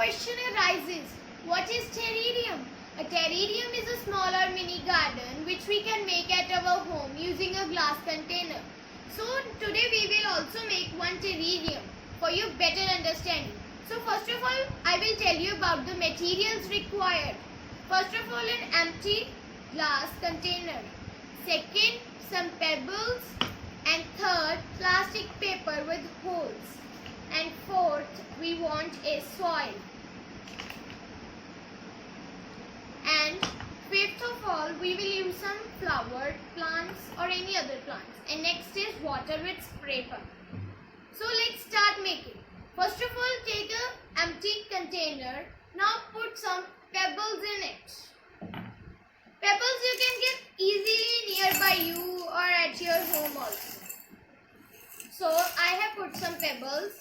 question arises, what is terrarium? A terrarium is a smaller mini garden which we can make at our home using a glass container. So today we will also make one terrarium for your better understanding. So first of all, I will tell you about the materials required. First of all, an empty glass container. Second, some pebbles. And third, plastic paper with holes. And fourth, we want a soil. And fifth of all, we will use some flower plants or any other plants. And next is water with spray pump. So let's start making. First of all, take an empty container. Now put some pebbles in it. Pebbles you can get easily nearby you or at your home also. So I have put some pebbles.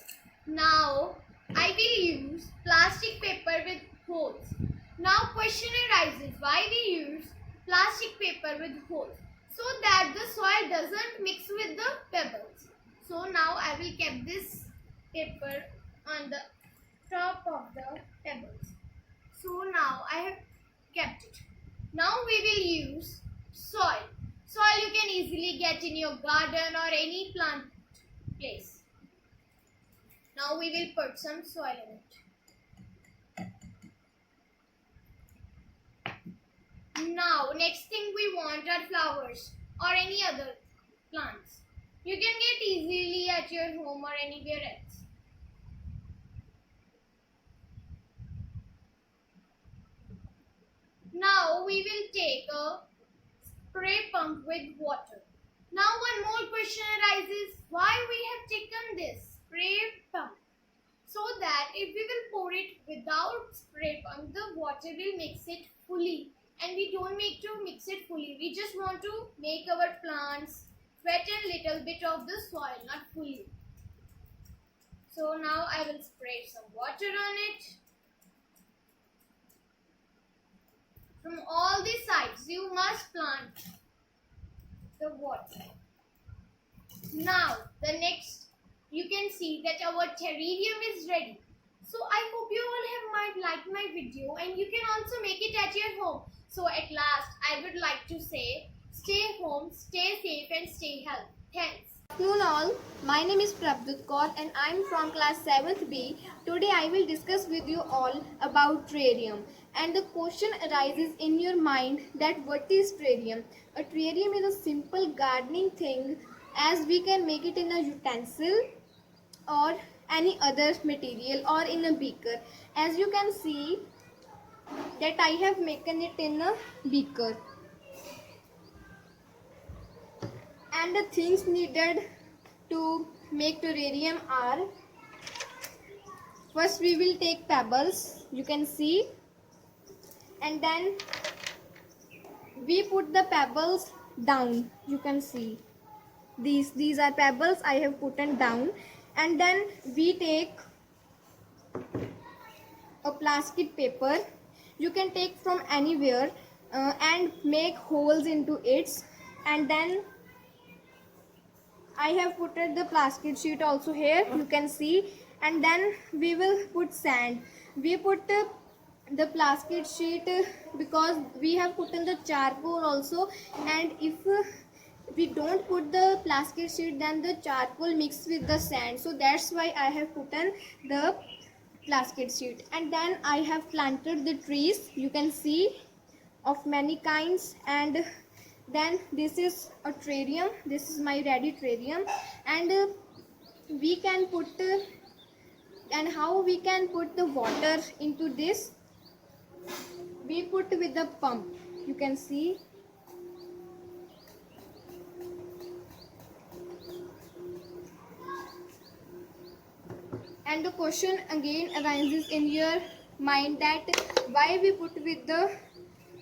Now I will use plastic paper with holes. Now question arises, why we use plastic paper with holes? So that the soil doesn't mix with the pebbles. So now I will keep this paper on the top of the pebbles. So now I have kept it. Now we will use soil. Soil you can easily get in your garden or any plant place. Now we will put some soil in it. Now next thing we want are flowers or any other plants. You can get easily at your home or anywhere else. Now we will take a spray pump with water. Now one more question arises, why we have taken this spray pump? So that if we will pour it without spray pump, the water will mix it fully. And we don't make to mix it fully. We just want to make our plants wet a little bit of the soil, not fully. So now I will spray some water on it. From all the sides, you must plant the water. Now, the next, you can see that our terrarium is ready. So, I hope you all have liked my video and you can also make it at your home. So, at last, I would like to say, stay home, stay safe and stay healthy. Thanks. Good afternoon all, my name is Prabdut Kaur and I am from class 7th B. Today I will discuss with you all about terrarium. And the question arises in your mind that what is terrarium? A terrarium is a simple gardening thing as we can make it in a utensil or any other material or in a beaker. As you can see that I have making it in a beaker. And the things needed to make terrarium are, first we will take pebbles, you can see, and then we put the pebbles down, you can see. These are pebbles I have put down, and then we take a plastic paper, you can take from anywhere and make holes into it, and then I have put the plastic sheet also here, you can see, and then we will put sand. We put the plastic sheet because we have put in the charcoal also, and if we don't put the plastic sheet then the charcoal mixed with the sand, so that's why I have put in the plastic sheet. And then I have planted the trees, you can see, of many kinds. And then this is a terrarium, this is my ready terrarium, and we can put and how we can put the water into this, we put with the pump, you can see. And the question again arises in your mind that why we put with the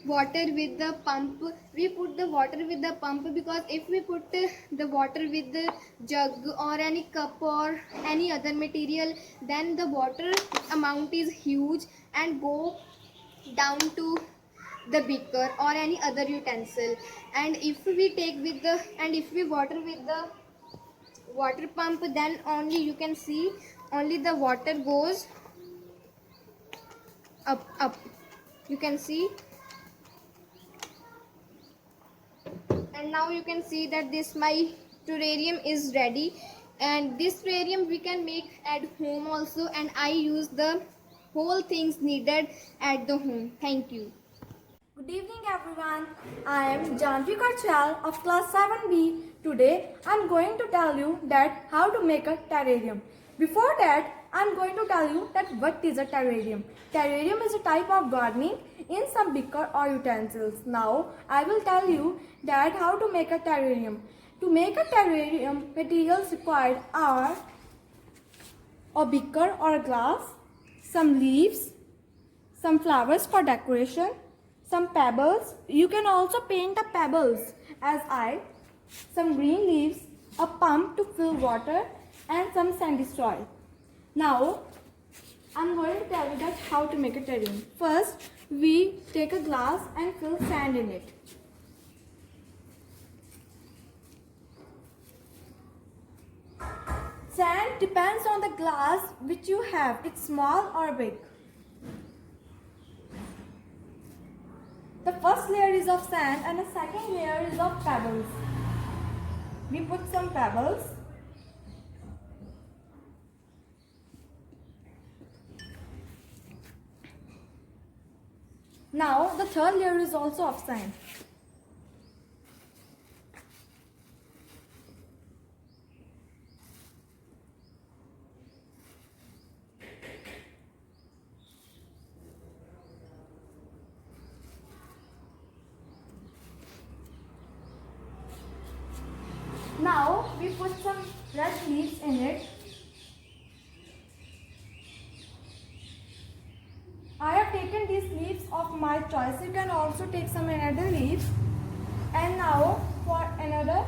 water with the pump. We put the water with the pump because if we put the water with the jug or any cup or any other material, then the water amount is huge and go down to the beaker or any other utensil. And if we take with the if we water with the water pump, then only you can see only the water goes up. You can see. And now you can see that this my terrarium is ready, and this terrarium we can make at home also, and I use the whole things needed at the home. Thank you. Good evening everyone. I am Janvi Karchal of class 7B. Today I am going to tell you that how to make a terrarium. Before that I am going to tell you that what is a terrarium. Terrarium is a type of gardening in some beaker or utensils. Now I will tell you that how to make a terrarium. To make a terrarium, materials required are a beaker or a glass, some leaves, some flowers for decoration, some pebbles. You can also paint the pebbles as I, some green leaves, a pump to fill water, and some sandy soil. Now, I'm going to tell you that how to make a terrarium. First, we take a glass and fill sand in it. Sand depends on the glass which you have. It's small or big. The first layer is of sand and the second layer is of pebbles. We put some pebbles. Now the third layer is also of sand. Now we put some red leaves in it. I have taken these leaves of my choice. You can also take some another leaves. And now for another,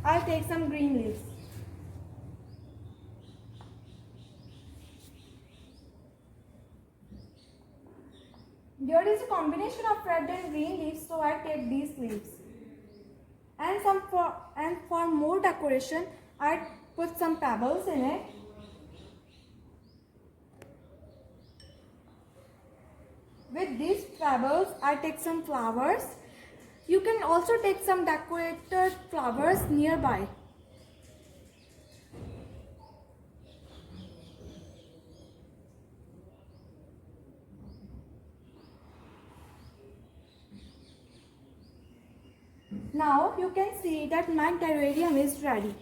I'll take some green leaves. There is a combination of red and green leaves, so I take these leaves. And for more decoration, I put some pebbles in it. With these pebbles, I take some flowers. You can also take some decorated flowers nearby. Now you can see that my terrarium is ready.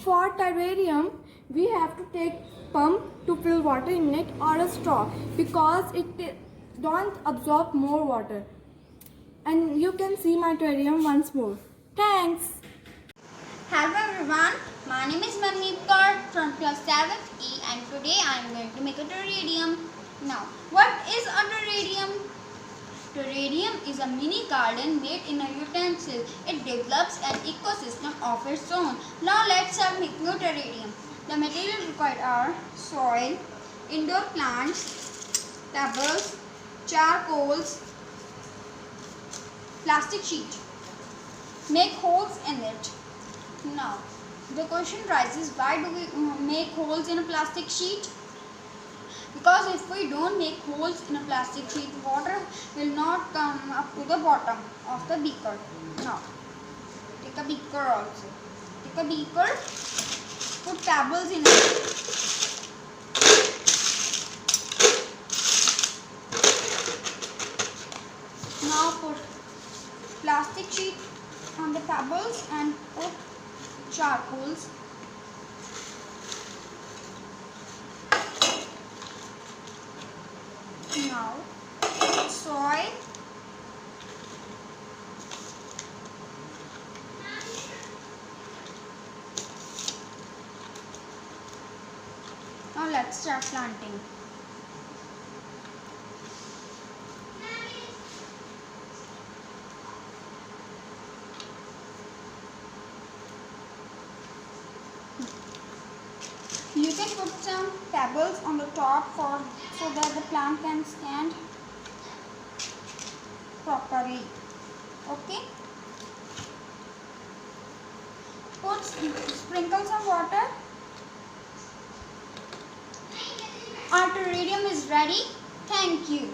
For terrarium, we have to take pump to fill water in it or a straw because it don't absorb more water. And you can see my terrarium once more. Thanks. Hello everyone, my name is Manmeet Kaur from class 7th E and today I am going to make a terrarium. Now, what is a terrarium? Terrarium is a mini garden made in a utensil. It develops an ecosystem of its own. Now let's start making a terrarium. The materials required are soil, indoor plants, pebbles, charcoals, plastic sheet. Make holes in it. Now, the question rises, why do we make holes in a plastic sheet? Because if we don't make holes in a plastic sheet, water will not come up to the bottom of the beaker. Now, take a beaker also. Take a beaker, put pebbles in it. Now put plastic sheet on the pebbles and put charcoals. Now soil, now let's start planting. You can put some pebbles on the top so that the plant can stand properly. Okay. Sprinkle some water. Our terrarium is ready. Thank you.